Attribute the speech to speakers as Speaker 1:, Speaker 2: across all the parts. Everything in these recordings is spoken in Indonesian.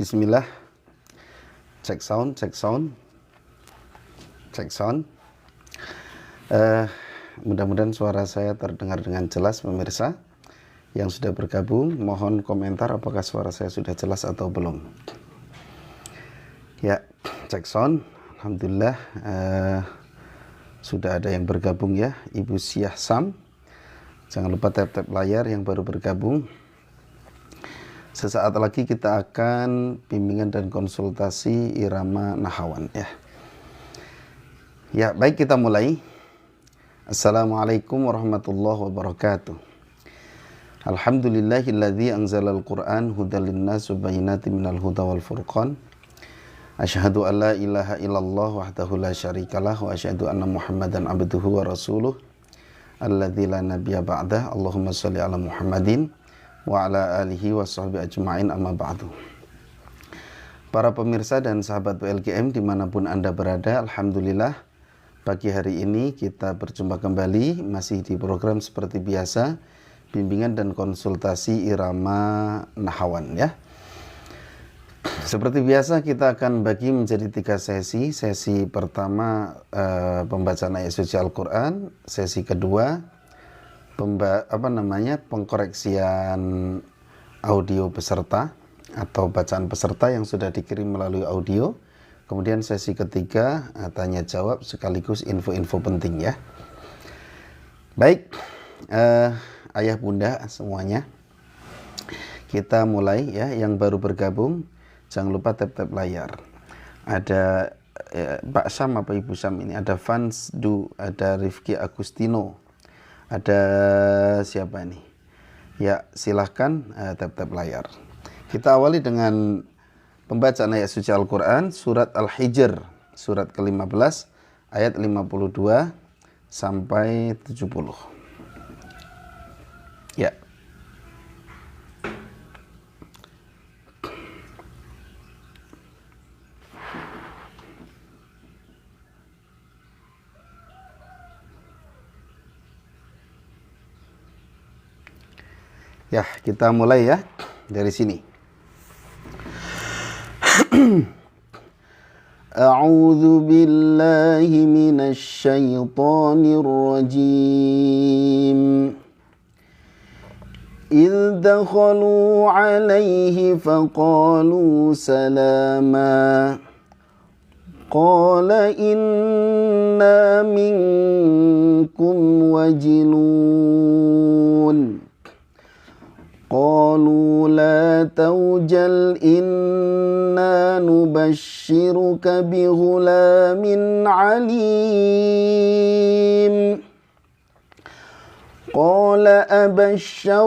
Speaker 1: Bismillah. Cek sound, cek sound, cek sound. Mudah-mudahan suara saya terdengar dengan jelas, pemirsa yang sudah bergabung. Mohon komentar apakah suara saya sudah jelas atau belum. Ya, cek sound. Alhamdulillah sudah ada yang bergabung ya, Ibu Syah Sam. Jangan lupa tap-tap layar yang baru bergabung. Sesaat lagi kita akan bimbingan dan konsultasi irama nahawan ya. Ya, baik, kita mulai. Assalamualaikum warahmatullahi wabarakatuh. Alhamdulillahilladzi anzalal Qur'an hudal linnas wa bayyinatin minal huda wal furqan. Asyhadu an la ilaha illallah wahdahu la syarikalah wa asyhadu anna Muhammadan abduhu wa rasuluh alladzi la nabiyya ba'dah. Allahumma shalli ala Muhammadin wa ala alihi wa sahbihi ajma'in, amma ba'du. Para pemirsa dan sahabat PLGM dimanapun Anda berada, alhamdulillah pagi hari ini kita berjumpa kembali masih di program seperti biasa, bimbingan dan konsultasi irama nahawan ya. Seperti biasa kita akan bagi menjadi 3 sesi. Sesi pertama pembacaan ayat suci Al-Quran, sesi kedua pengkoreksian audio peserta atau bacaan peserta yang sudah dikirim melalui audio. Kemudian sesi ketiga tanya jawab sekaligus info-info penting ya. Baik, ayah bunda semuanya, kita mulai ya. Yang baru bergabung jangan lupa tap-tap layar. Ada Pak Sam apa Ibu Sam ini, ada Fans Du, ada Rifki Agustino, ada siapa ini? Ya, silahkan tap-tap layar. Kita awali dengan pembacaan ayat suci Al-Quran, surat Al-Hijr, surat ke-15, ayat 52 sampai 70. Ya. Ya, kita mulai ya dari sini. A'udzu billahi minasy syaithanir rajim. إذ دخلوا عليه فقالوا سلاما قال إنا منكم وجلون قالوا لا توجل إنا نبشرك بغلام عليم قال أبشرتموني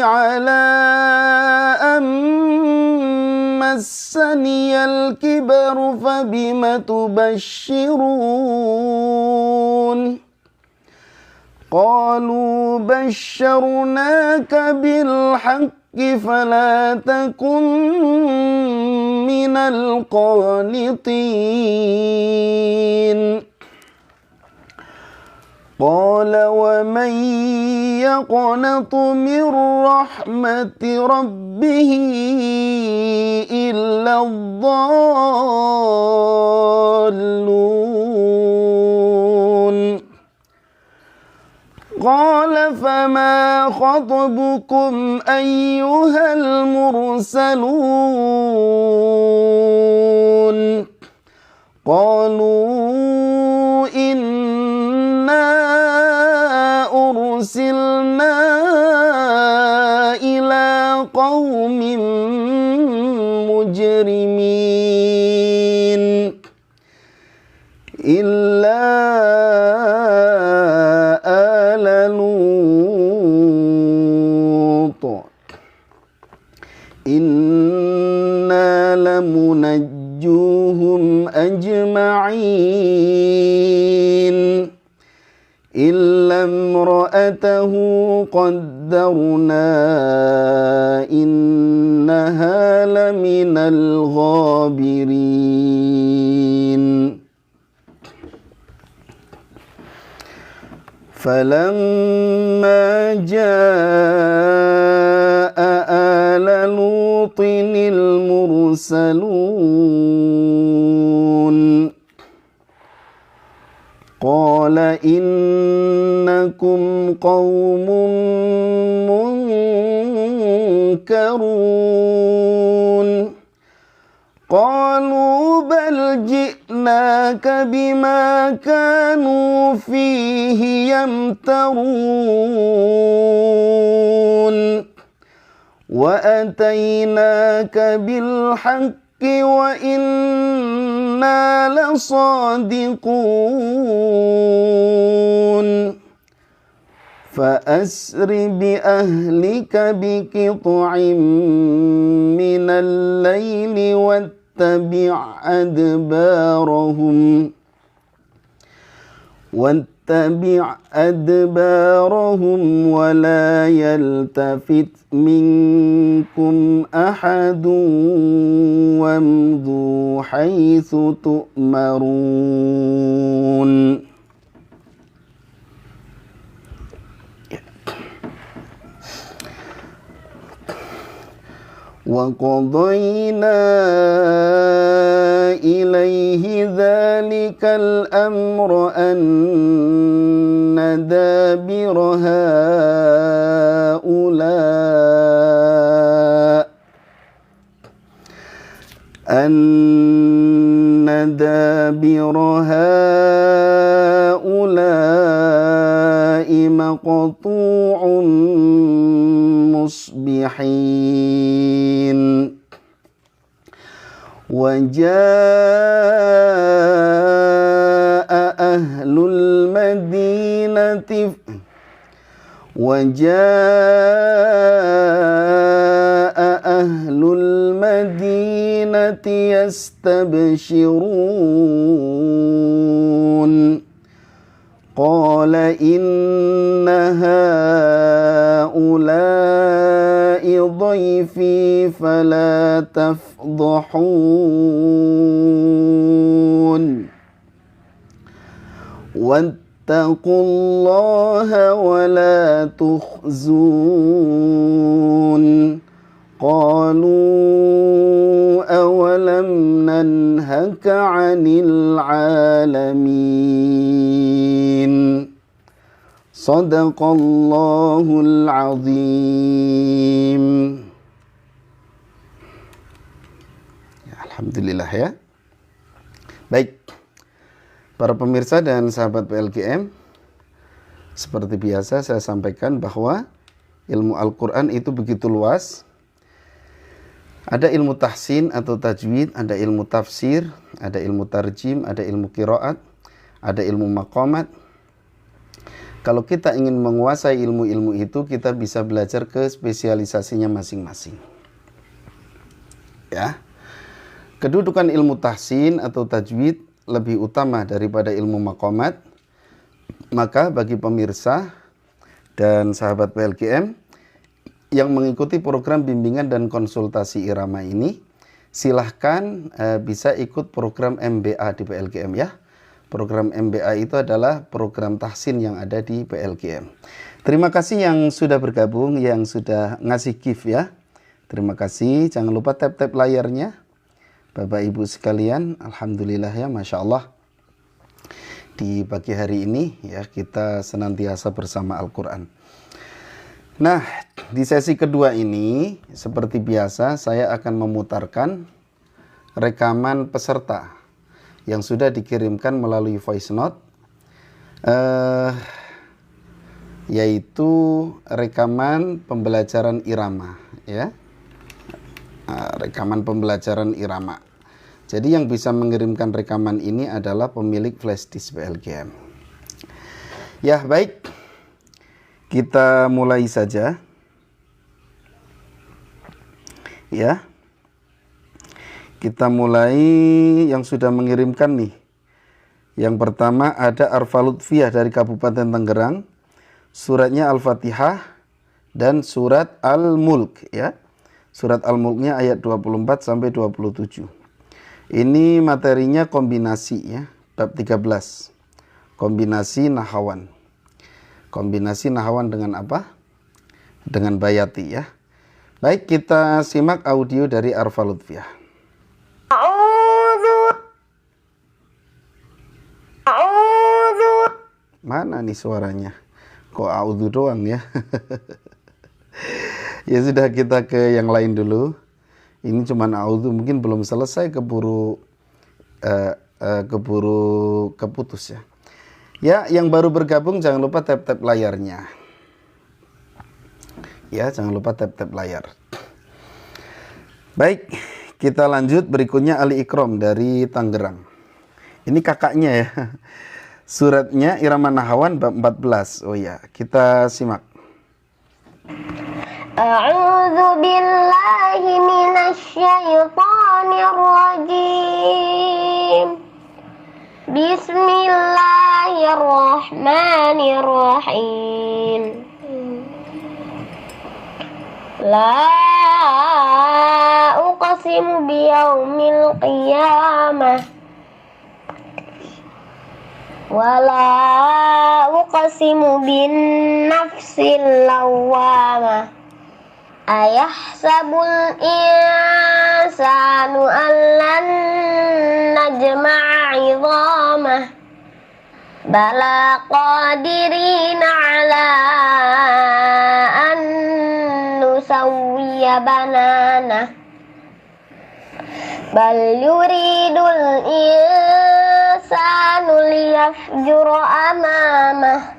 Speaker 1: على أن مسني الكبر فبم تبشرون قالوا بشرناك بالحق فلا تكن من القانطين قال ومن يقنط من رحمة ربه إلا الضالون قال فما خطبكم أيها المرسلون قالوا إنا أرسلنا إلى قوم مجرمين إلا آل لوط إنا لمنجوهم أجمعين إلا امرأته قدرنا إنها لمن الغابرين فلما جاء آل لوط المرسلون قال إنكم قوم منكرون قالوا بل جئناك بما كانوا فيه يمترون وأتيناك بالحق وإنا لصادقون فأسر بأهلك بقطع من الليل واتبع أدبارهم ولا يلتفت منكم أحد وامضوا حيث تؤمرون. وقضينا إليه ذلك الأمر أن دابر هؤلاء مقطوع مصبحين وجاء أهل المدينة يستبشرون قال إن هؤلاء ضيفي فلا تفضحون واتقوا الله ولا تخزون قالوا أولم ننهك عن العالمين. Sadaqallahul azim. Ya, alhamdulillah ya. Baik, para pemirsa dan sahabat PLGM, seperti biasa saya sampaikan bahwa ilmu Al-Quran itu begitu luas. Ada ilmu tahsin atau tajwid, ada ilmu tafsir, ada ilmu tarjim, ada ilmu qiraat, ada ilmu maqamat. Kalau kita ingin menguasai ilmu-ilmu itu, kita bisa belajar ke spesialisasinya masing-masing. Ya. Kedudukan ilmu tahsin atau tajwid lebih utama daripada ilmu maqamat. Maka bagi pemirsa dan sahabat PLGM yang mengikuti program bimbingan dan konsultasi irama ini, silahkan bisa ikut program MBA di PLGM ya. Program MBA itu adalah program tahsin yang ada di PLGM. Terima kasih yang sudah bergabung, yang sudah ngasih gift ya. Terima kasih, jangan lupa tap-tap layarnya. Bapak Ibu sekalian, alhamdulillah ya, Masya Allah. Di pagi hari ini ya kita senantiasa bersama Al-Quran. Nah, di sesi kedua ini, seperti biasa saya akan memutarkan rekaman peserta yang sudah dikirimkan melalui voice note, yaitu rekaman pembelajaran irama ya. Rekaman pembelajaran irama. Jadi yang bisa mengirimkan rekaman ini adalah pemilik flash disk PLGM. Ya, baik. Kita mulai saja. Ya. Kita mulai yang sudah mengirimkan nih. Yang pertama ada Arfa Lutfiyah dari Kabupaten Tangerang. Suratnya Al-Fatihah dan surat Al-Mulk ya. Surat Al-Mulknya ayat 24 sampai 27. Ini materinya kombinasi ya, bab 13. Kombinasi nahawan. Kombinasi nahawan dengan apa? Dengan bayati ya. Baik, kita simak audio dari Arfa Lutfiah. Mana nih suaranya? Kok a'udzu doang ya? Ya sudah, kita ke yang lain dulu. Ini cuman a'udzu, mungkin belum selesai keburu keputus ya. Ya, yang baru bergabung jangan lupa tap-tap layarnya. Ya, jangan lupa tap-tap layar. Baik, kita lanjut. Berikutnya Ali Ikram dari Tangerang. Ini kakaknya ya. Suratnya Irama Nahawan bab 14. Oh ya, kita simak.
Speaker 2: A'udzu billahi minasyaitonir rajim. Bismillahirrahmanirrahim. La uqsimu biyaumil qiyamah wa la uqsimu bin nafsil lawwamah. Ayahsabul insanu an lan najma'a 'idhamah. Bala qadirina 'ala an nusawwiya banana. Bal yuridul insanu liyafjura amamah.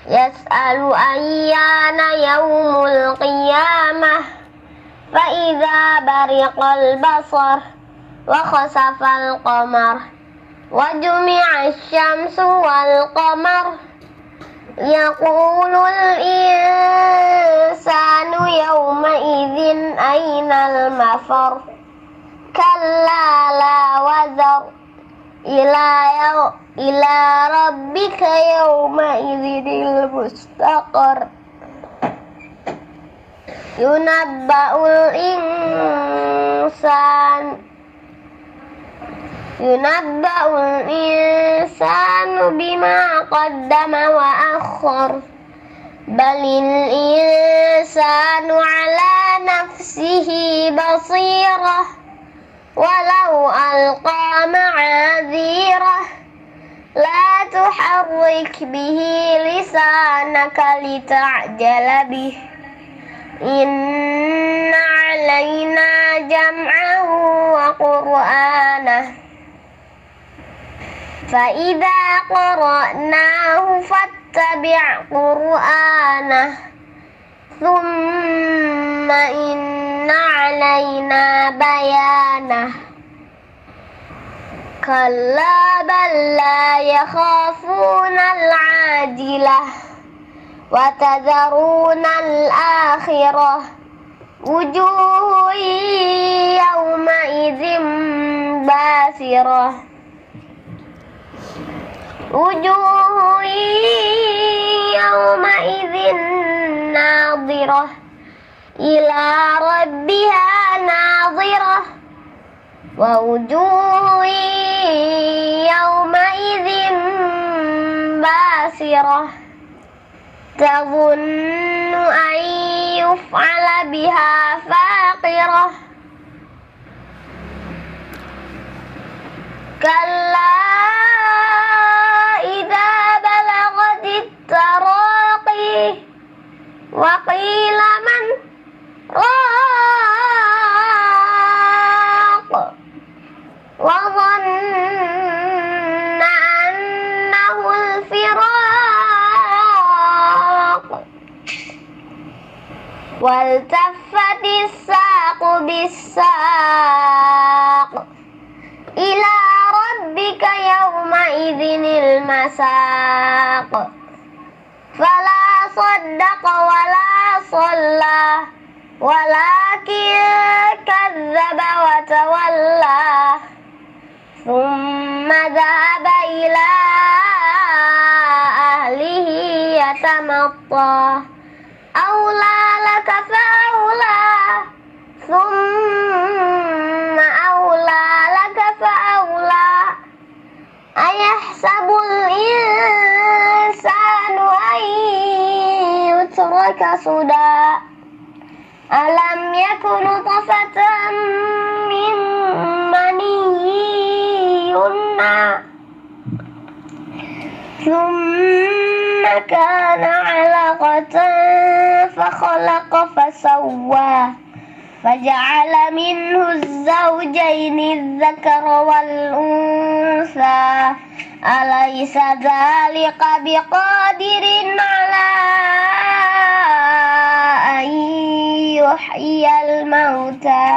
Speaker 2: Yas'alu ayyana yaumul qiyamah. Fa idza bariqal basar wa khasafal qamar wa jumi'asy syamsu wal qamar. Yaqulul insanu yawma idzin aynal mafar. Kalla la wazar ila rabbika yawma idzil mustaqar. Yunabba'ul insanu bima qaddama wa akhkhar. Balil insanu ala nafsihi basirah. Walau alqa ma'adzirah. La tuharrik bihi lisanaka lita'jala bih. Inna alaina jam'ahu wa qur'anah. Fa idza qara'nahu fattabi' qur'anah. Thumma inna alaina bayanah. Kalla bal la yakhafuna al-ajilah wa tadharuna al-akhirah. Wujuhun yawma idzin basirah. Wujuhun yawma idzin nadhirah ila rabbiha nadhirah. Wa wujuhun yawma idzin basirah. Tadhunnu an yuf'ala biha faqirah. Kalla idza balagatit taraqi wa qila man raq wa dhanna annahu al-firaq. Waltaffatis saqu bis-saq ila rabbika yawma idzinil masaq. Fala saddaqa wala shalla walakin kadzdzaba wa tawalla. Thumma dhahaba ila ahlihi yatamatta. Aula laka fa'aula. Thumma aula laka fa'aula. Ayahsabul insanu ay adraka sudah. Alam yakun nutfatan min maniyyin yumna. ثم كان علقة فخلق فسوى فجعل منه الزوجين الذكر والأنثى أليس ذلك بقادر على أن يحيي الموتى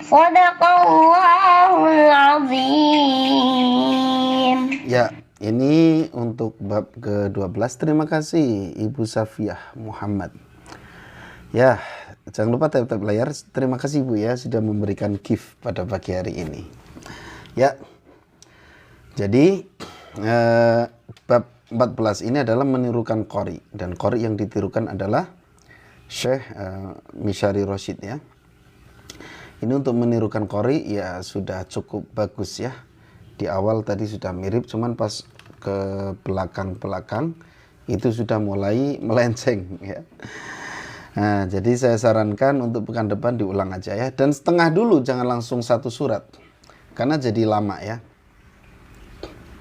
Speaker 2: صدق الله العظيم.
Speaker 1: Ya, ini untuk bab ke-12. Terima kasih Ibu Safiah Muhammad. Ya, jangan lupa tap-tap layar. Terima kasih Ibu ya sudah memberikan gift pada pagi hari ini. Ya, jadi bab 14 ini adalah menirukan qori. Dan qori yang ditirukan adalah Syekh Mishari Roshid ya. Ini untuk menirukan qori ya sudah cukup bagus ya. Di awal tadi sudah mirip, cuman pas ke belakang-belakang itu sudah mulai melenceng ya. Nah, jadi saya sarankan untuk pekan depan diulang aja ya. Dan setengah dulu, jangan langsung satu surat. Karena jadi lama ya.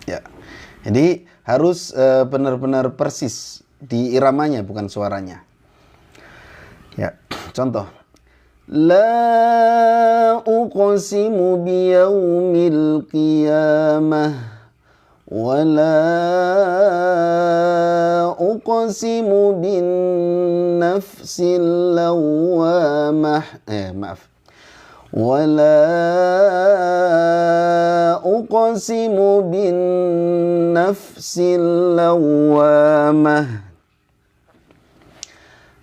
Speaker 1: Ya. Jadi harus benar-benar persis di iramanya, bukan suaranya. Ya, contoh. La uqsimu biyaumil qiyamah wa la uqsimu bin nafsil lawamah wa la uqsimu bin nafsil lawamah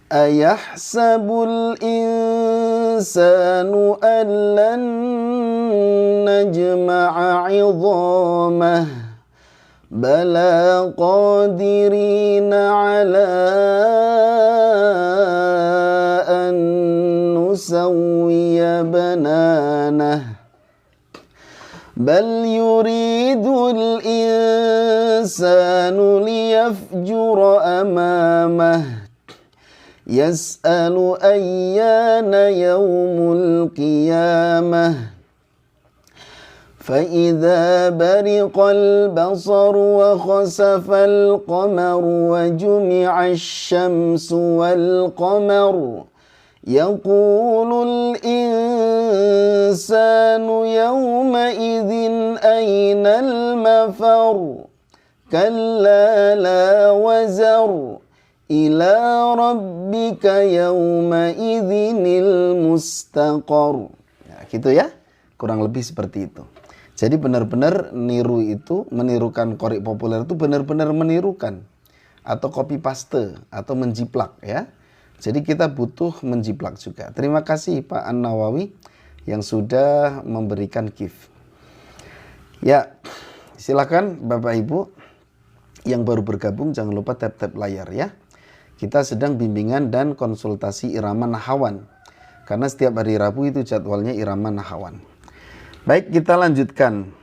Speaker 1: ayahsabul insanu allan najma'a 'idhamah bala qadirina 'ala an nusawwiya bananah bal yuridul insanu liyafjura amamah yas'alu ayyana yawmul qiyamah فإذا برق البصر وخسف القمر وجمع الشمس والقمر يقول الإنسان يومئذ أين المفر كلا لا وزر إلى ربك يومئذ المستقر. Ya, gitu ya, kurang lebih seperti itu. Jadi benar-benar niru itu, menirukan qori populer itu benar-benar menirukan atau copy paste atau menjiplak ya. Jadi kita butuh menjiplak juga. Terima kasih Pak An-Nawawi yang sudah memberikan gift. Ya, silakan Bapak Ibu yang baru bergabung jangan lupa tap-tap layar ya. Kita sedang bimbingan dan konsultasi irama nahawan. Karena setiap hari Rabu itu jadwalnya irama nahawan. Baik, kita lanjutkan.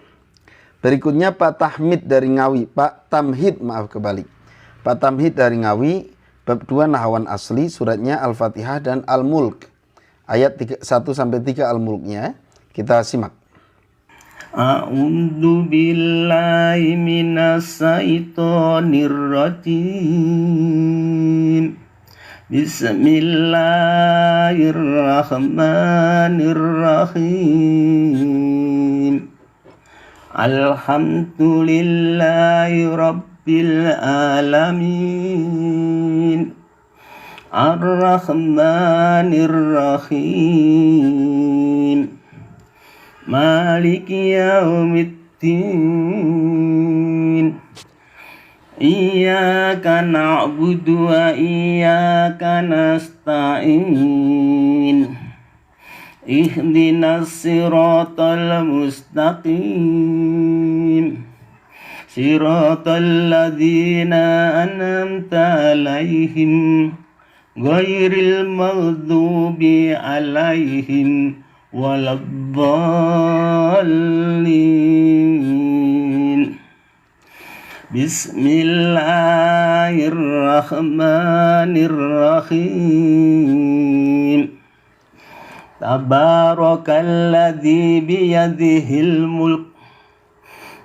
Speaker 1: Berikutnya Pak Tahmid dari Ngawi. Pak Tamhid, maaf kebalik. Pak Tamhid dari Ngawi, bab 2 nahawan asli, suratnya Al-Fatihah dan Al-Mulk. Ayat 1-3 Al-Mulknya. Kita simak.
Speaker 3: A'udzu billahi minas syaitonir rajim. Bismillahirrahmanirrahim. Alhamdulillahi rabbil alamin. Ar-Rahmanir-Rahim. Maliki yaumiddin. Iyyaka na'budu wa iyyaka nasta'in. Ihdinas siratal mustaqim. Siratal ladzina an'amta 'alaihim ghairil maghdubi 'alaihim waladdallin. Bismillahirrahmanirrahim. Tabarakalladzi biyadihil mulk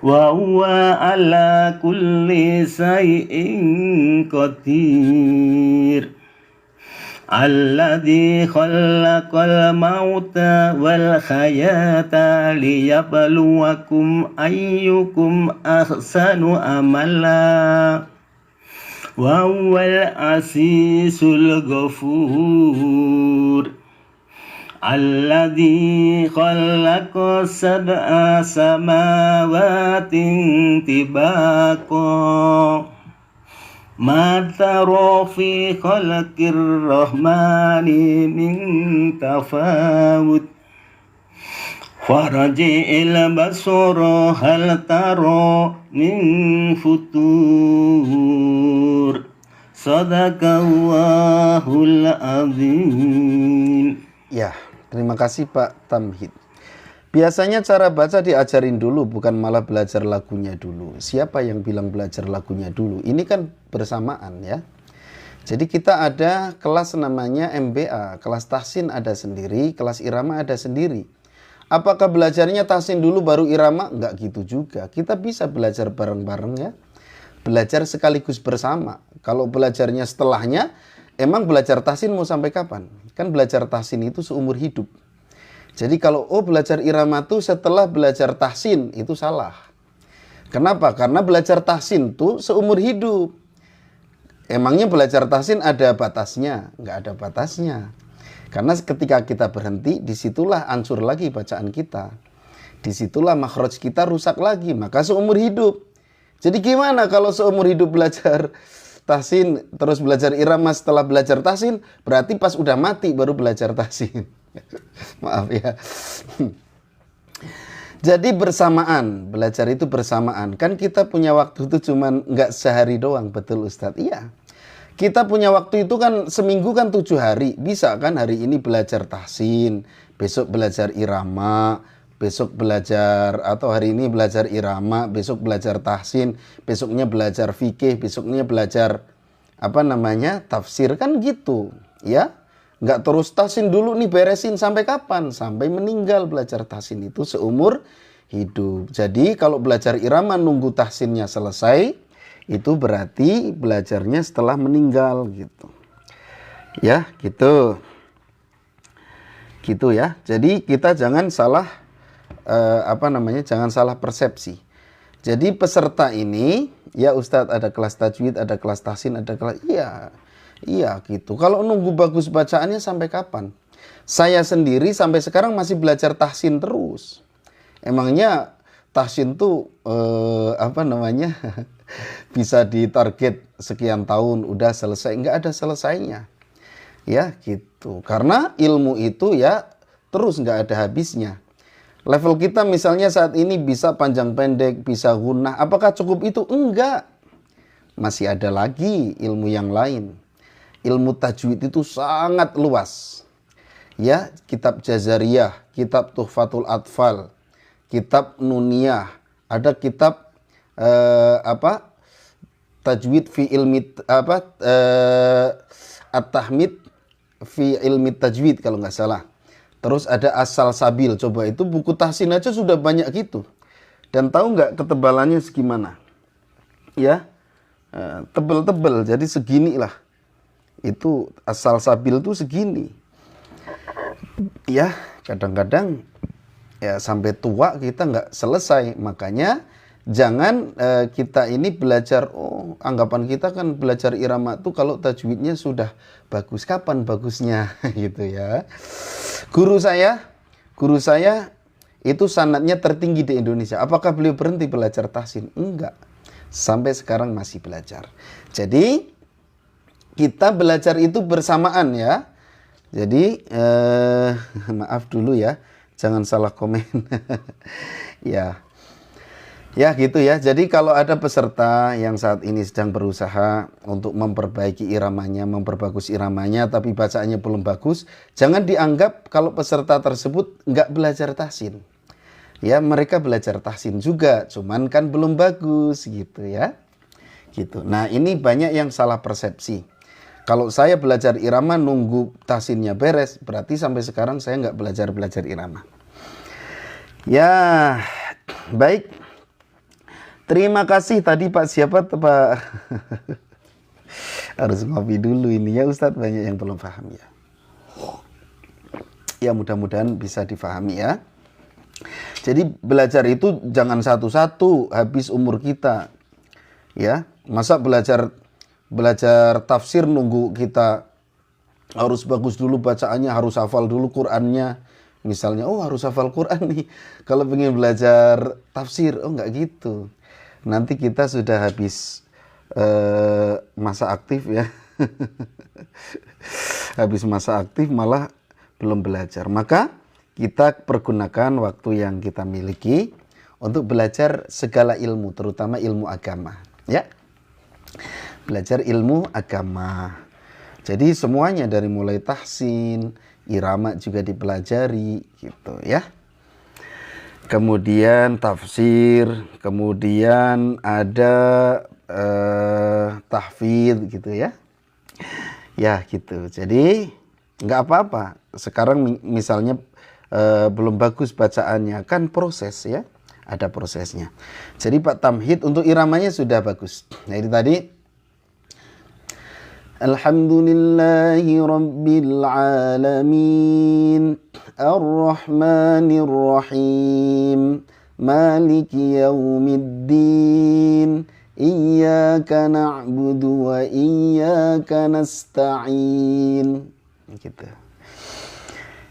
Speaker 3: wa huwa ala kulli syai'in qadir. Alladzi khalaqal mauta wal hayata liyabluwakum ayyukum ahsanu amala wa huwal azizul ghafur. Alladzi khalaqa sab'a samawatin tibaqa ma tara fi khalqir rahmani min tafawut farji'il basara hal tara min futur. Sadaqallahul azim.
Speaker 1: Ya, terima kasih Pak Tamhid. Biasanya cara baca diajarin dulu, bukan malah belajar lagunya dulu. Siapa yang bilang belajar lagunya dulu? Ini kan bersamaan ya. Jadi kita ada kelas namanya MBA, kelas tahsin ada sendiri, kelas irama ada sendiri. Apakah belajarnya tahsin dulu baru irama? Enggak gitu juga. Kita bisa belajar bareng-bareng ya. Belajar sekaligus bersama. Kalau belajarnya setelahnya, emang belajar tahsin mau sampai kapan? Kan belajar tahsin itu seumur hidup. Jadi kalau belajar irama tuh setelah belajar tahsin, itu salah. Kenapa? Karena belajar tahsin tuh seumur hidup. Emangnya belajar tahsin ada batasnya? Nggak ada batasnya. Karena ketika kita berhenti, disitulah hancur lagi bacaan kita. Disitulah makhraj kita rusak lagi. Maka seumur hidup. Jadi gimana kalau seumur hidup belajar tahsin, terus belajar irama setelah belajar tahsin, berarti pas udah mati baru belajar tahsin. Maaf ya. Jadi bersamaan, belajar itu bersamaan. Kan kita punya waktu itu cuman nggak sehari doang, betul Ustadz? Iya. Kita punya waktu itu kan seminggu kan 7 hari. Bisa kan hari ini belajar tahsin, besok belajar irama, besok belajar, atau hari ini belajar irama, besok belajar tahsin, besoknya belajar fikih, besoknya belajar tafsir, kan gitu ya. Nggak terus tahsin dulu nih beresin sampai kapan? Sampai meninggal belajar tahsin itu seumur hidup. Jadi kalau belajar irama nunggu tahsinnya selesai, itu berarti belajarnya setelah meninggal gitu. Ya, gitu. Gitu ya. Jadi kita jangan salah jangan salah persepsi. Jadi peserta ini, ya Ustadz ada kelas tajwid, ada kelas tahsin, ada kelas Iya gitu. Kalau nunggu bagus bacaannya sampai kapan? Saya sendiri sampai sekarang masih belajar tahsin terus. Emangnya tahsin tuh bisa ditarget sekian tahun udah selesai? Nggak ada selesainya. Ya gitu. Karena ilmu itu ya terus nggak ada habisnya. Level kita misalnya saat ini bisa panjang pendek, bisa gunnah. Apakah cukup itu? Enggak. Masih ada lagi ilmu yang lain. Ilmu tajwid itu sangat luas. Ya, kitab Jazariyah, kitab Tuhfatul Atfal, kitab Nuniyah, ada kitab tajwid fi ilmi at-tahmid fi ilmi tajwid kalau nggak salah. Terus ada Asal Sabil, coba itu buku tahsin aja sudah banyak gitu. Dan tahu nggak ketebalannya segimana? Ya, tebel-tebel, jadi segini lah. Itu Asal Sabil tuh segini. Ya, kadang-kadang ya sampai tua kita nggak selesai. Makanya jangan kita ini belajar, anggapan kita kan belajar irama tuh kalau tajwidnya sudah bagus. Kapan bagusnya? Gitu ya. Guru saya itu sanadnya tertinggi di Indonesia. Apakah beliau berhenti belajar tahsin? Enggak. Sampai sekarang masih belajar. Jadi kita belajar itu bersamaan ya. Jadi maaf dulu ya, jangan salah komen. Ya gitu ya. Jadi kalau ada peserta yang saat ini sedang berusaha untuk memperbaiki iramanya, memperbagus iramanya, tapi bacaannya belum bagus, jangan dianggap kalau peserta tersebut nggak belajar tahsin. Ya, mereka belajar tahsin juga, cuman kan belum bagus gitu ya. Gitu. Nah, ini banyak yang salah persepsi. Kalau saya belajar irama nunggu tahsinnya beres, berarti sampai sekarang saya nggak belajar irama. Ya, baik. Terima kasih tadi Pak siapa Pak? Harus ngopi dulu ini ya Ustadz, banyak yang belum paham ya. Ya mudah-mudahan bisa difahami ya. Jadi belajar itu jangan satu-satu habis umur kita. Ya, masa belajar tafsir nunggu kita harus bagus dulu bacaannya, harus hafal dulu Qur'annya. Misalnya, oh harus hafal Qur'an nih. Kalau pengen belajar tafsir, oh enggak gitu. Nanti kita sudah habis masa aktif ya. Habis masa aktif malah belum belajar. Maka kita pergunakan waktu yang kita miliki untuk belajar segala ilmu, terutama ilmu agama. Ya, belajar ilmu agama. Jadi semuanya dari mulai tahsin, irama juga dipelajari gitu ya. Kemudian tafsir, kemudian ada tahfidz gitu ya. Ya gitu. Jadi nggak apa-apa. Sekarang misalnya belum bagus bacaannya, kan proses ya. Ada prosesnya. Jadi Pak Tamhid untuk iramanya sudah bagus. Nah itu tadi. Alhamdulillahi Rabbil Alamin Ar-Rahmanir-Rahim Maliki Yawmiddin Iyyaka na'budu wa iyyaka nasta'in. Gitu.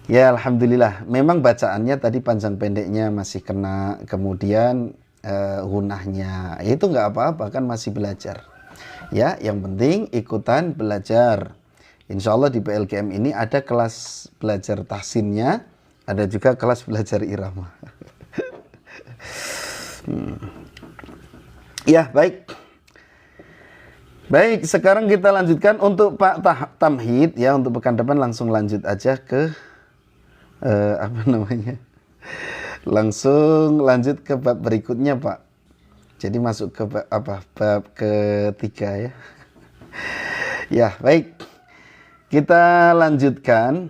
Speaker 1: Ya Alhamdulillah. Memang bacaannya tadi panjang pendeknya masih kena. Kemudian gunahnya itu nggak apa-apa, kan masih belajar. Ya, yang penting ikutan belajar. Insya Allah di PLKM ini ada kelas belajar tahsinnya, ada juga kelas belajar irama. Ya, baik. Baik, sekarang kita lanjutkan untuk Pak Tamhid ya. Untuk pekan depan langsung lanjut aja ke langsung lanjut ke bab berikutnya Pak. Jadi masuk ke bab ketiga ya. Ya baik, kita lanjutkan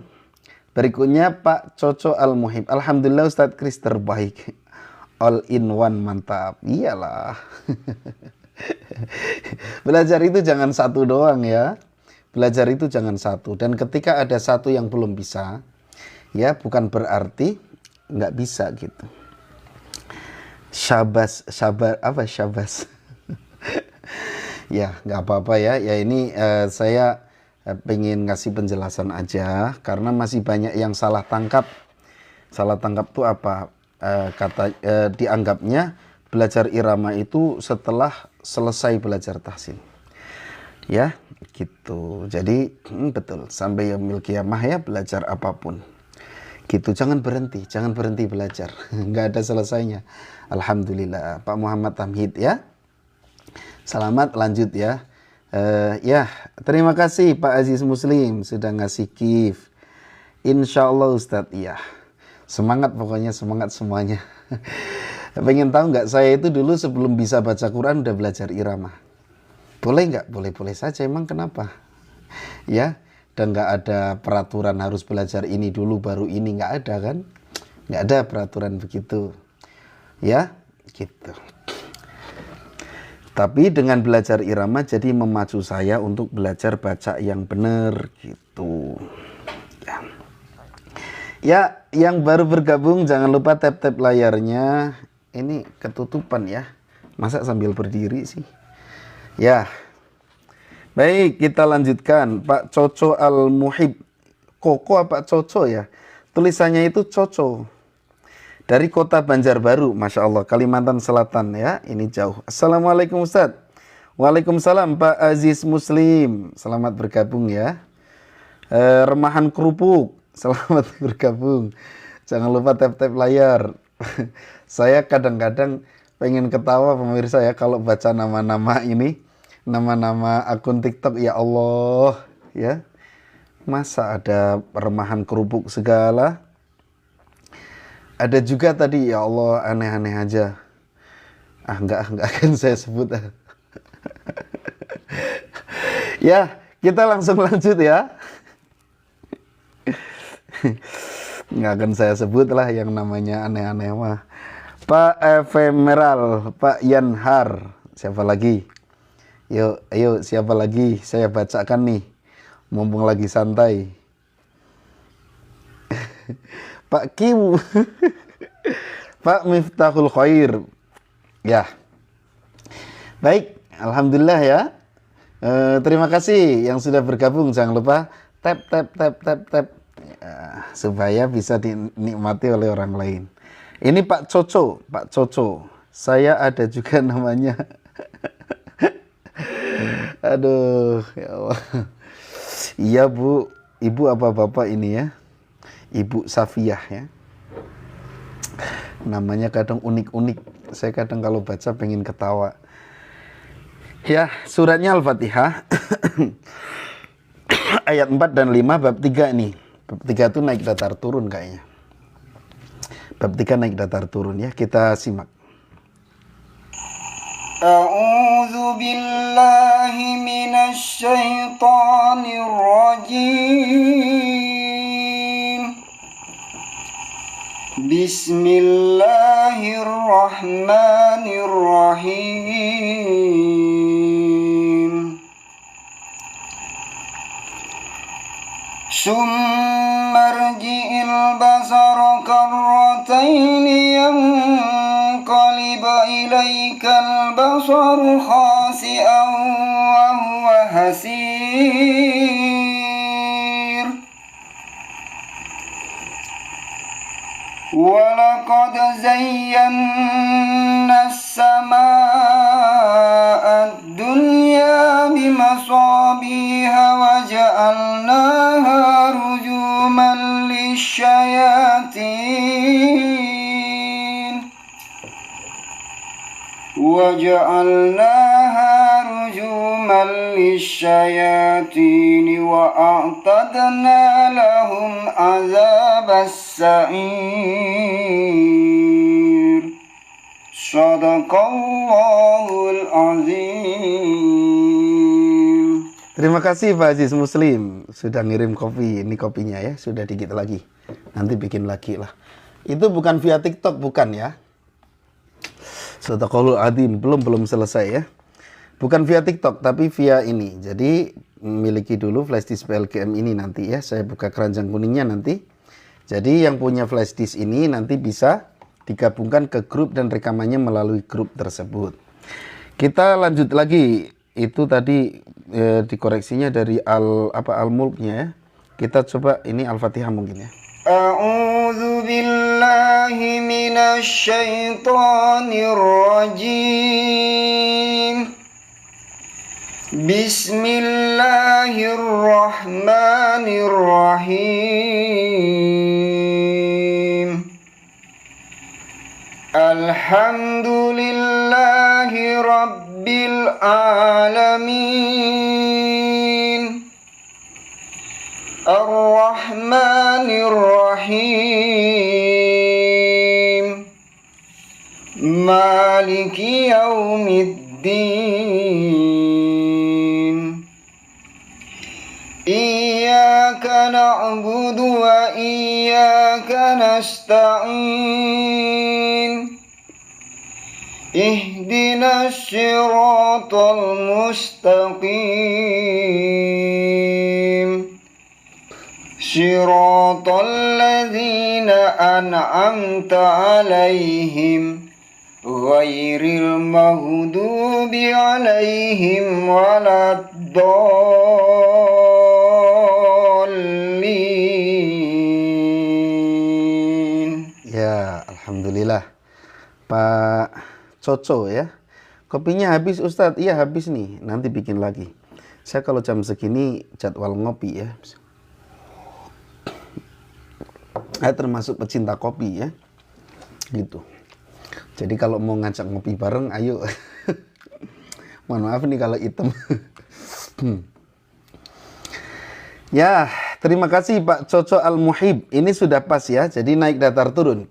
Speaker 1: berikutnya Pak Coco Al-Muhib. Alhamdulillah Ustadz Kris terbaik, all in one, mantap. Iyalah. Belajar itu jangan satu doang ya. Belajar itu jangan satu, dan ketika ada satu yang belum bisa ya bukan berarti nggak bisa gitu. Syabas. Ya nggak apa-apa ya. Ya ini saya pengen ngasih penjelasan aja karena masih banyak yang salah tangkap. Salah tangkap tuh apa? Dianggapnya belajar irama itu setelah selesai belajar tahsin. Ya gitu. Jadi betul sampai yaumil qiyamah ya belajar apapun. Gitu, jangan berhenti belajar. Nggak ada selesainya. Alhamdulillah. Pak Muhammad Tamhid ya. Selamat lanjut ya. Ya, terima kasih Pak Aziz Muslim sudah ngasih gift. Insya Allah Ustadz ya. Semangat pokoknya, semangat semuanya. Pengen tahu nggak, saya itu dulu sebelum bisa baca Quran udah belajar irama. Boleh nggak? Boleh-boleh saja. Emang kenapa? Ya. Dan nggak ada peraturan harus belajar ini dulu baru ini, nggak ada kan, nggak ada peraturan begitu ya gitu. Tapi dengan belajar irama jadi memacu saya untuk belajar baca yang benar gitu ya. Yang baru bergabung jangan lupa tap layarnya, ini ketutupan ya, masa sambil berdiri sih ya. Baik, kita lanjutkan. Pak Coco Al-Muhib. Koko apa Coco ya? Tulisannya itu Coco. Dari kota Banjarbaru, Masya Allah, Kalimantan Selatan ya. Ini jauh. Assalamualaikum Ustadz. Waalaikumsalam Pak Aziz Muslim. Selamat bergabung ya. Remahan Kerupuk. Selamat bergabung. Jangan lupa tap layar. Saya kadang-kadang pengen ketawa pemirsa ya kalau baca nama-nama ini. Nama-nama akun TikTok, ya Allah ya. Masa ada remahan kerupuk segala. Ada juga tadi ya Allah aneh-aneh aja. Enggak akan saya sebut. Ya, kita langsung lanjut ya. Nggak akan saya sebut lah yang namanya aneh-aneh mah. Pak Efemeral, Pak Yanhar, siapa lagi? Yuk, ayo siapa lagi? Saya bacakan nih, mumpung lagi santai. Pak Kim, Pak Miftahul Khair. Ya, baik, alhamdulillah ya. Terima kasih yang sudah bergabung. Jangan lupa tap ya, supaya bisa dinikmati oleh orang lain. Ini Pak Coco, Pak Coco. Saya ada juga namanya. Aduh, ya Allah. Iya Bu, Ibu apa Bapak ini ya? Ibu Safiyah ya. Namanya kadang unik-unik. Saya kadang kalau baca pengen ketawa. Ya, suratnya Al-Fatihah. Ayat 4 dan 5 bab 3 nih. Bab 3 itu naik datar turun kayaknya. Bab 3 naik datar turun ya. Kita simak.
Speaker 4: A'udzu billahi minasy syaithanir rajim. Bismillahirrahmanirrahim. Summarji'il basara karrataini yanqalibu ilaikal basaru khasi'an wa huwa hasir. Walaqad zayyana as-samaa'a ad-dunya bimasabiha wa ja'alnaha rujuman lisyayatin wa a'tadna lahum azabas sa'ir. Shadaqallahul azim.
Speaker 1: Terima kasih Pak Aziz Muslim sudah ngirim kopi. Ini kopinya ya, sudah dikit lagi. Nanti bikin lagi lah. Itu bukan via TikTok, bukan ya? Shadaqallahul azim, belum selesai ya. Bukan via TikTok, tapi via ini. Jadi miliki dulu flash disk PLGM ini nanti ya. Saya buka keranjang kuningnya nanti. Jadi yang punya flash disk ini nanti bisa digabungkan ke grup dan rekamannya melalui grup tersebut. Kita lanjut lagi. Itu tadi dikoreksinya dari Al-Mulknya ya. Kita coba ini Al-Fatihah mungkin ya.
Speaker 4: A'udzu billahi minasy syaithanir rajim. Bismillahirrahmanirrahim. Alhamdulillahi rabbil alamin. Ar-Rahmanir Rahim. Maliki yaumiddin. Iyyaka na'budu wa iyyaka nasta'in. Ihdinas siratal mustaqim. Siratal ladzina an'amta 'alaihim ghairil maghdubi 'alaihim waladdallin.
Speaker 1: Ya, alhamdulillah. Pak Coco ya. Kopinya habis Ustadz. Iya habis nih. Nanti bikin lagi. Saya kalau jam segini jadwal ngopi ya. Saya termasuk pecinta kopi ya. Gitu. Jadi kalau mau ngajak ngopi bareng, ayo. Mohon maaf nih kalau hitam. Ya, terima kasih Pak Coco Al-Muhib. Ini sudah pas ya. Jadi naik datar turun.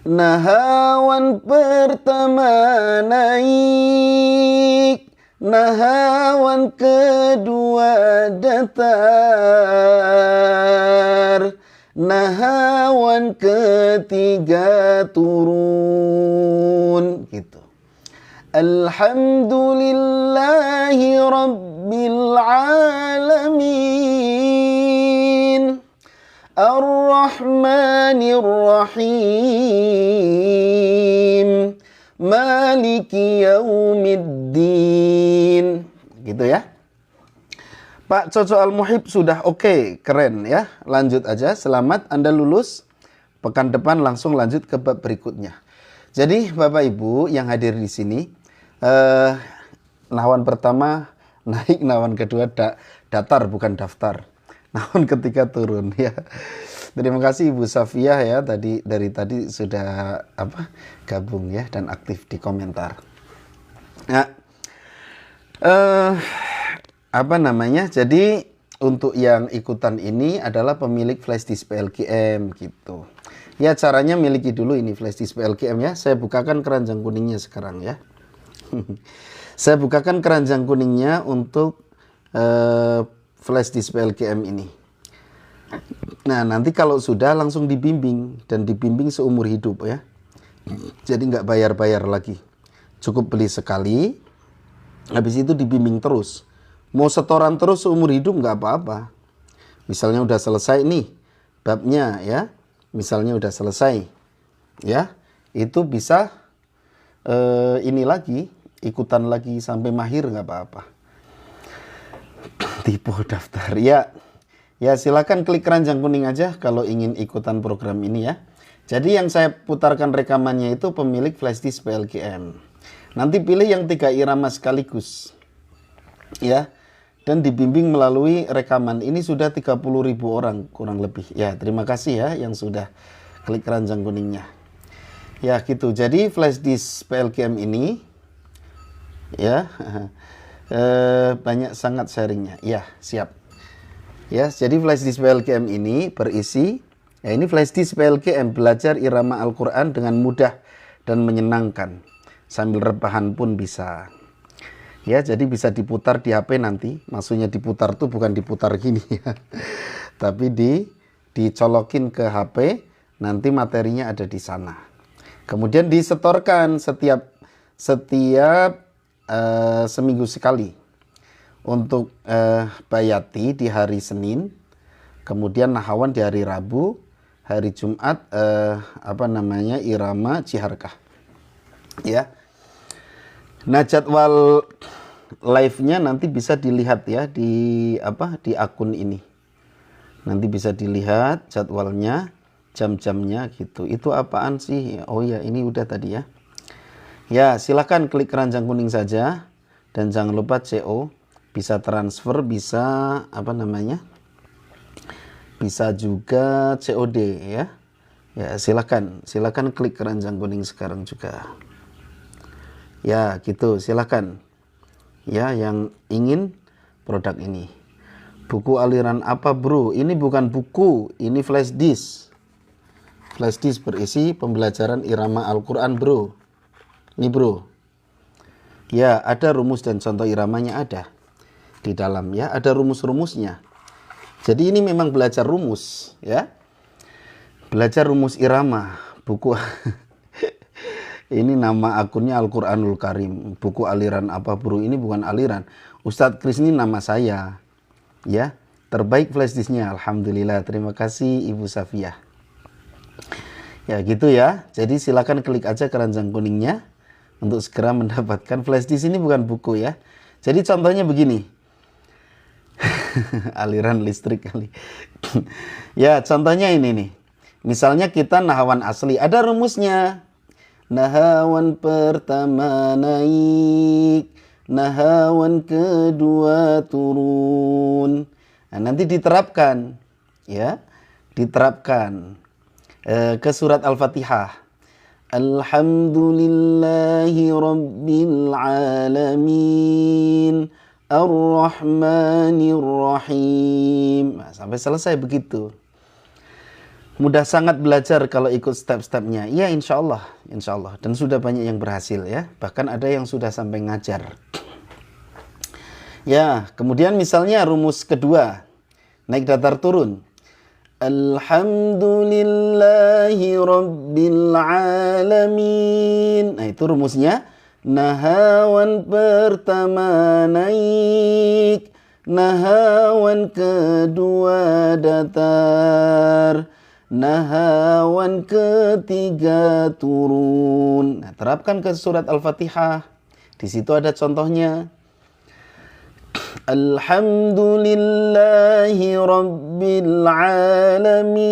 Speaker 1: Nahawan pertama naik, nahawan yang kedua datar, nahawan ketiga turun, gitu. Alhamdulillahi Rabbil Alamin, Ar-Rahmanir Rahim, Maliki Yaumiddin. Gitu ya. Pak Coco Al-Muhib sudah oke, keren ya. Lanjut aja, selamat Anda lulus. Pekan depan langsung lanjut ke bab berikutnya. Jadi Bapak Ibu yang hadir di sini, nahwan pertama naik, nahwan kedua datar bukan daftar. Nahwan ketiga turun ya. Terima kasih Ibu Safiyah ya, dari tadi sudah gabung ya dan aktif di komentar. Nah, jadi untuk yang ikutan ini adalah pemilik flash disk PLKM gitu. Ya, caranya miliki dulu ini flash disk PLKM ya. Saya bukakan keranjang kuningnya sekarang ya. Saya bukakan keranjang kuningnya untuk flash disk PLKM ini. Nah, nanti kalau sudah langsung dibimbing, dan dibimbing seumur hidup ya. Jadi nggak bayar-bayar lagi. Cukup beli sekali, habis itu dibimbing terus. Mau setoran terus seumur hidup nggak apa-apa. Misalnya udah selesai nih babnya ya, misalnya udah selesai ya, itu bisa ini lagi, ikutan lagi sampai mahir nggak apa-apa. Tipe daftar ya. Ya silakan klik keranjang kuning aja kalau ingin ikutan program ini ya. Jadi yang saya putarkan rekamannya itu pemilik flash disk PLKM. Nanti pilih yang 3 irama sekaligus. Ya. Dan dibimbing melalui rekaman. Ini sudah 30.000 orang kurang lebih. Ya, terima kasih ya yang sudah klik keranjang kuningnya. Ya, gitu. Jadi flash disk PLKM ini ya banyak sangat sharingnya. Ya, siap. Ya, jadi flash disk PLKM ini berisi, ya ini flash disk PLKM belajar irama Al-Quran dengan mudah dan menyenangkan. Sambil rebahan pun bisa. Ya, jadi bisa diputar di HP nanti. Maksudnya diputar tuh bukan diputar gini ya. Tapi dicolokin ke HP, nanti materinya ada di sana. Kemudian disetorkan setiap seminggu sekali. Untuk Bayati di hari Senin, kemudian Nahawan di hari Rabu, hari Jumat irama Ciharkah. Ya. Nah, jadwal live-nya nanti bisa dilihat ya di akun ini. Nanti bisa dilihat jadwalnya, jam-jamnya gitu. Itu apaan sih? Oh ya, ini udah tadi ya. Ya, silakan klik keranjang kuning saja dan jangan lupa CO. Bisa transfer, bisa bisa juga COD ya. Ya, silakan klik keranjang kuning sekarang juga. Ya, gitu, silakan. Ya, yang ingin produk ini. Buku aliran apa, Bro? Ini bukan buku, ini flash disk. Flash disk berisi pembelajaran irama Al-Qur'an, Bro. Ini, Bro. Ya, ada rumus dan contoh iramanya ada di dalam ya, ada rumus-rumusnya. Jadi ini memang belajar rumus ya. Belajar rumus irama, buku ini nama akunnya Al-Qur'anul Karim. Buku aliran apa, Bro? Ini bukan aliran. Ustadz Kris ini nama saya. Ya, terbaik flash disknya. Alhamdulillah. Terima kasih Ibu Safiyah. Ya, gitu ya. Jadi silakan klik aja keranjang kuningnya untuk segera mendapatkan flash disk. Ini bukan buku ya. Jadi contohnya begini. Aliran listrik kali. Ya, contohnya ini nih. Misalnya kita nahawan asli, ada rumusnya. Nahawan pertama naik, nahawan kedua turun. Nah, nanti diterapkan ya. Diterapkan ke surat Al-Fatihah. Alhamdulillahi Rabbil Alamin, Ar-Rahmanir Rahim. Nah, sampai selesai begitu. Mudah sangat belajar kalau ikut step-stepnya. Ya, insya Allah. Dan sudah banyak yang berhasil ya. Bahkan ada yang sudah sampai ngajar. Ya, kemudian misalnya rumus kedua, naik datar turun. Alhamdulillahi Rabbil Alamin. Nah, itu rumusnya. Nahawan pertama naik, nahawan kedua datar, nahawan ketiga turun. Nah, terapkan ke surat Al-Fatihah. Di situ ada contohnya. Alhamdulillahi Rabbil Alamin,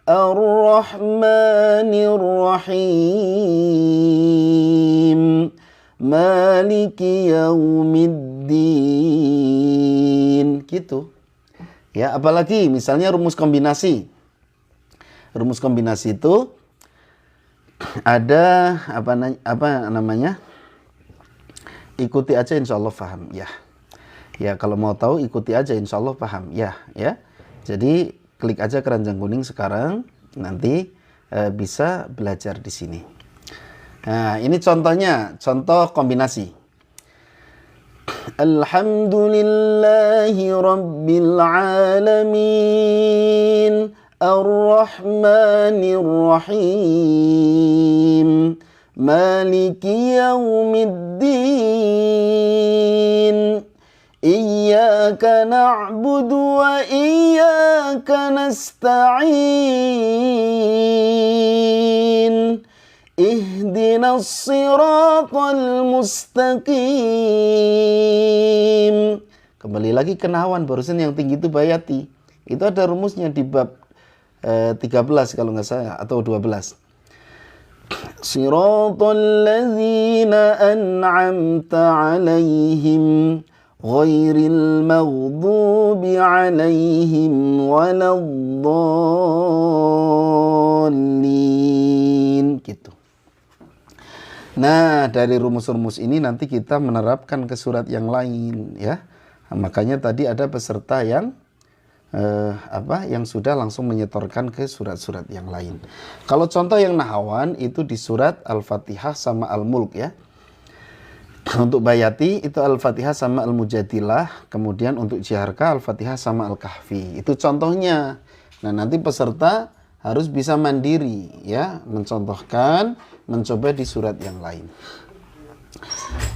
Speaker 1: Ar-Rahmanir Rahim, Maliki Yaumiddin. Gitu. Ya, apalagi misalnya rumus kombinasi. Rumus kombinasi itu ada apa namanya? Ikuti aja insya Allah paham. Ya. Ya, kalau mau tahu ikuti aja insya Allah paham. Ya. Jadi klik aja keranjang kuning sekarang, nanti bisa belajar di sini. Nah, ini contohnya, contoh kombinasi. Alhamdulillahi Rabbil Alamin, Ar-Rahmanir Rahim, Maliki Yaumiddin, Iyyaka na'budu wa iyyaka nasta'in, Ihdinas siratal mustaqim. Kembali lagi ke nahawan, barusan yang tinggi itu bayati. Itu ada rumusnya di bab 13 kalau nggak salah, atau 12. Siratal ladzina an'amta 'alaihim ghairil maghdubi 'alaihim waladdallin. Gitu. Nah, dari rumus-rumus ini nanti kita menerapkan ke surat yang lain, ya. Nah, makanya tadi ada peserta yang yang sudah langsung menyetorkan ke surat-surat yang lain. Kalau contoh yang nahawan itu di surat Al-Fatihah sama Al-Mulk, ya. Untuk bayati itu Al-Fatihah sama Al-Mujadilah, kemudian untuk jiharka Al-Fatihah sama Al-Kahfi. Itu contohnya. Nah, nanti peserta harus bisa mandiri, ya, mencontohkan, mencoba di surat yang lain.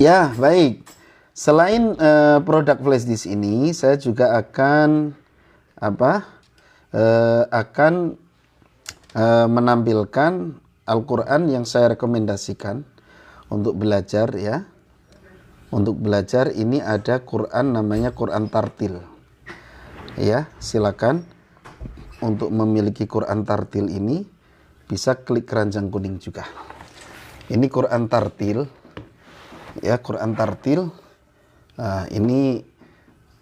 Speaker 1: Ya, baik. Selain produk flash disk ini, saya juga akan menampilkan Al-Quran yang saya rekomendasikan untuk belajar, ya. Untuk belajar ini ada Quran namanya Quran Tartil. Ya, silakan untuk memiliki Quran Tartil ini bisa klik keranjang kuning juga. Ini Quran Tartil. Ya, Quran Tartil. Ini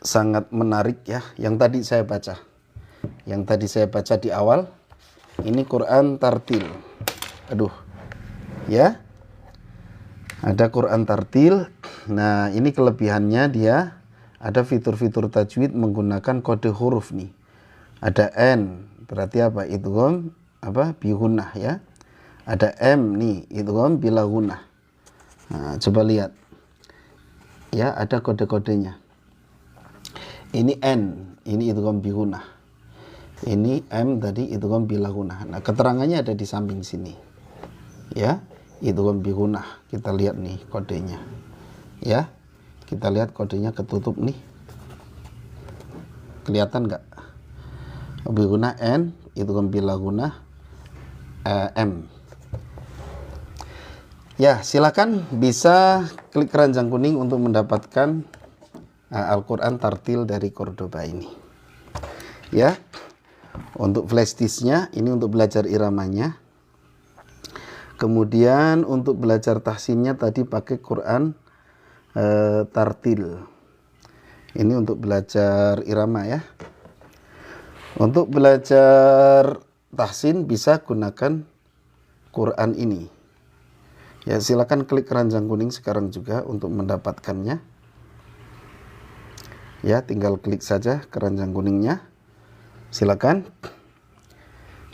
Speaker 1: sangat menarik, ya. Yang tadi saya baca di awal. Ini Quran Tartil. Aduh. Ya. Ada Quran Tartil. Nah, ini kelebihannya dia ada fitur-fitur tajwid menggunakan kode huruf nih. Ada N, berarti apa? Idgham bigunnah, ya. Ada M nih, idgham bila gunnah. Nah, coba lihat. Ya, ada kode-kodenya. Ini N, ini idgham bigunnah. Ini M tadi idgham bila gunnah. Nah, keterangannya ada di samping sini. Ya, idgham bigunnah. Kita lihat nih kodenya. Ya. Kita lihat kodenya ketutup nih. Kelihatan enggak? Bigunnah N, idgham bila gunnah M. Ya, silakan bisa klik keranjang kuning untuk mendapatkan Al-Quran Tartil dari Cordoba ini. Ya. Untuk flash disknya ini untuk belajar iramanya. Kemudian untuk belajar tahsinnya tadi pakai Quran Tartil. Ini untuk belajar irama, ya. Untuk belajar tahsin bisa gunakan Quran ini. Ya, silakan klik keranjang kuning sekarang juga untuk mendapatkannya. Ya, tinggal klik saja keranjang kuningnya. Silakan.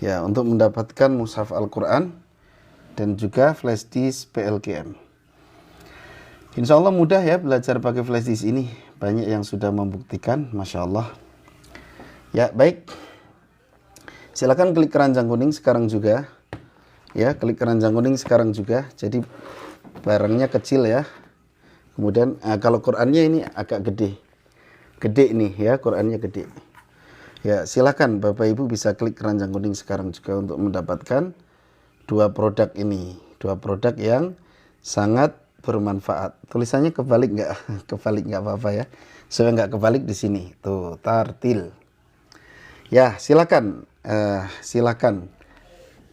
Speaker 1: Ya, untuk mendapatkan mushaf Al-Quran dan juga flash disk PLGM. Insya Allah mudah ya belajar pakai flash disk ini. Banyak yang sudah membuktikan, Masya Allah. Ya, baik. Silakan klik keranjang kuning sekarang juga. Ya, klik keranjang kuning sekarang juga. Jadi barangnya kecil ya. Kemudian kalau Qurannya ini agak gede. Gede nih ya, Qurannya gede. Ya, silakan Bapak Ibu bisa klik keranjang kuning sekarang juga untuk mendapatkan dua produk ini. Dua produk yang sangat bermanfaat. Tulisannya kebalik nggak? Kebalik nggak apa-apa ya. Saya nggak kebalik di sini. Tuh, tartil. Ya, silakan. Silakan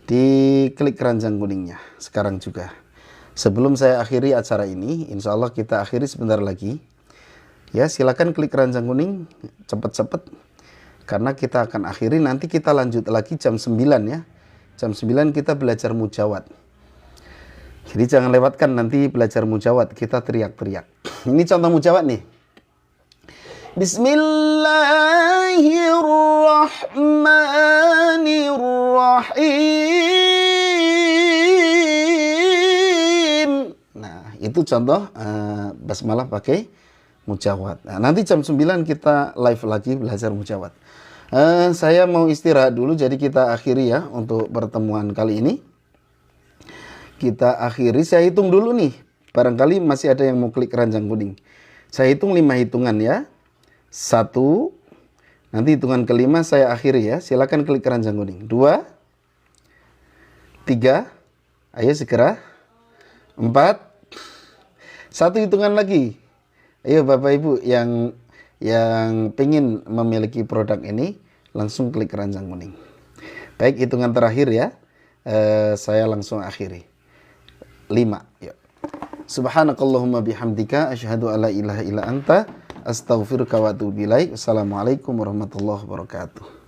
Speaker 1: diklik keranjang kuningnya sekarang juga. Sebelum saya akhiri acara ini, insya Allah kita akhiri sebentar lagi. Ya, silakan klik keranjang kuning cepet-cepet. Karena kita akan akhiri, nanti kita lanjut lagi jam 9 ya. Jam 9 kita belajar mujawad. Jadi jangan lewatkan nanti belajar mujawad, kita teriak-teriak. Ini contoh mujawad nih. Bismillahirrahmanirrahim. Nah, itu contoh basmalah pakai mujawad. Nah, nanti jam 9 kita live lagi belajar mujawad. Saya mau istirahat dulu, jadi kita akhiri ya untuk pertemuan kali ini. Kita akhiri, saya hitung dulu nih. Barangkali masih ada yang mau klik keranjang kuning. Saya hitung 5 hitungan ya. 1, nanti hitungan kelima saya akhiri ya. Silakan klik keranjang kuning. 2, 3, ayo segera. 4, 1 hitungan lagi. Ayo Bapak Ibu yang pengen memiliki produk ini, langsung klik keranjang kuning. Baik, hitungan terakhir ya. Saya langsung akhiri. 5, yuk. Subhanakallahumma bihamdika asyhadu alla ilaha illa anta astaghfiruka wa atubu ilaik. Wassalamualaikum warahmatullahi wabarakatuh.